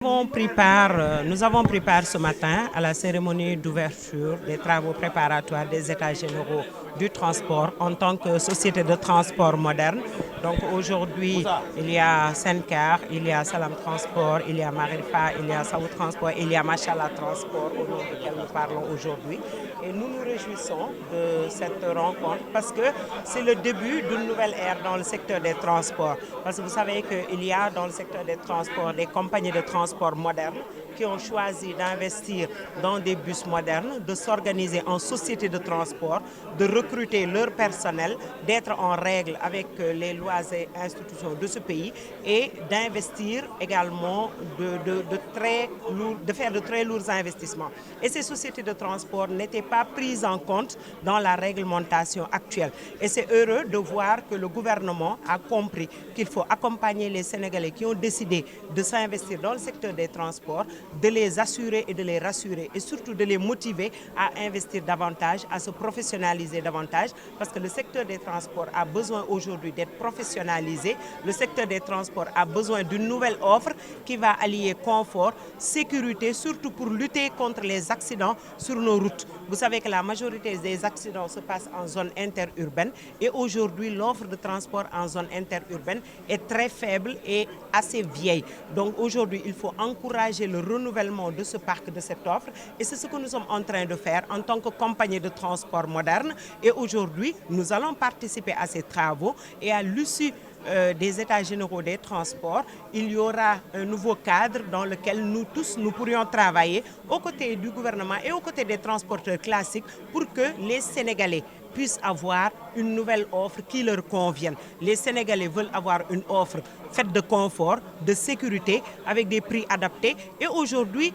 Nous avons pris part ce matin à la cérémonie d'ouverture des travaux préparatoires des États généraux du transport en tant que société de transport moderne. Donc aujourd'hui, il y a Sencar, il y a Salam Transport, il y a Marifa, il y a Saoud Transport, il y a Machala Transport au nom duquel nous parlons aujourd'hui. Et nous nous réjouissons de cette rencontre parce que c'est le début d'une nouvelle ère dans le secteur des transports. Parce que vous savez qu'il y a dans le secteur des transports des compagnies de transport modernes qui ont choisi d'investir dans des bus modernes, de s'organiser en société de transport, de recruter leur personnel, d'être en règle avec les lois et institutions de ce pays et d'investir également, de faire de très lourds investissements. Et ces sociétés de transport n'étaient pas prises en compte dans la réglementation actuelle. Et c'est heureux de voir que le gouvernement a compris qu'il faut accompagner les Sénégalais qui ont décidé de s'investir dans le secteur des transports, de les assurer et de les rassurer et surtout de les motiver à investir davantage, à se professionnaliser davantage parce que le secteur des transports a besoin aujourd'hui d'être professionnalisé. Le secteur des transports a besoin d'une nouvelle offre qui va allier confort, sécurité, surtout pour lutter contre les accidents sur nos routes. Vous savez que la majorité des accidents se passent en zone interurbaine et aujourd'hui l'offre de transport en zone interurbaine est très faible et assez vieille. Donc aujourd'hui il faut encourager le renouvellement de ce parc, de cette offre et c'est ce que nous sommes en train de faire en tant que compagnie de transport moderne et aujourd'hui nous allons participer à ces travaux et à l'issue des États généraux des transports, il y aura un nouveau cadre dans lequel nous tous, nous pourrions travailler aux côtés du gouvernement et aux côtés des transporteurs classiques pour que les Sénégalais puissent avoir une nouvelle offre qui leur convienne. Les Sénégalais veulent avoir une offre faite de confort, de sécurité, avec des prix adaptés. Et aujourd'hui,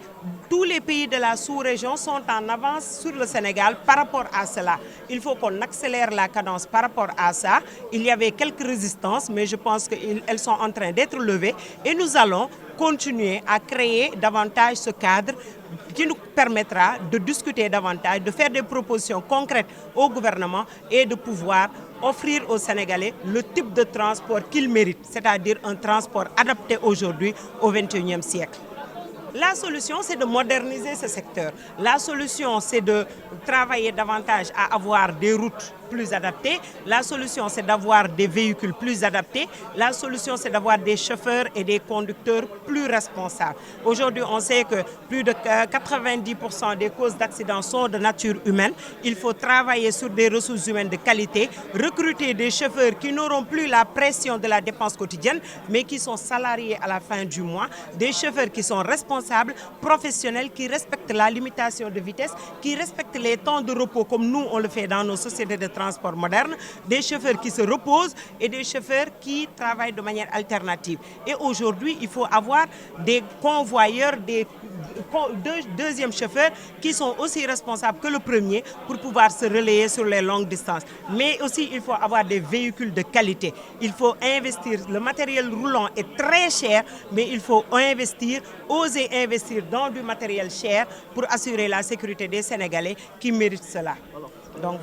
tous les pays de la sous-région sont en avance sur le Sénégal par rapport à cela. Il faut qu'on accélère la cadence par rapport à ça. Il y avait quelques résistances, mais je pense qu'elles sont en train d'être levées. Et nous allons continuer à créer davantage ce cadre qui nous permettra de discuter davantage, de faire des propositions concrètes au gouvernement et de pouvoir offrir aux Sénégalais le type de transport qu'ils méritent, c'est-à-dire un transport adapté aujourd'hui au XXIe siècle. La solution, c'est de moderniser ce secteur. La solution, c'est de travailler davantage à avoir des routes plus adaptées. La solution, c'est d'avoir des véhicules plus adaptés. La solution, c'est d'avoir des chauffeurs et des conducteurs plus responsables. Aujourd'hui, on sait que plus de 90% des causes d'accidents sont de nature humaine. Il faut travailler sur des ressources humaines de qualité, recruter des chauffeurs qui n'auront plus la pression de la dépense quotidienne, mais qui sont salariés à la fin du mois, des chauffeurs qui sont responsables, professionnels, qui respectent la limitation de vitesse, qui respectent les temps de repos comme nous on le fait dans nos sociétés de transport modernes, des chauffeurs qui se reposent et des chauffeurs qui travaillent de manière alternative. Et aujourd'hui, il faut avoir des convoyeurs, des deuxièmes chauffeurs qui sont aussi responsables que le premier pour pouvoir se relayer sur les longues distances. Mais aussi, il faut avoir des véhicules de qualité. Il faut investir. Le matériel roulant est très cher, mais il faut investir, oser investir dans du matériel cher pour assurer la sécurité des Sénégalais qui méritent cela. Donc,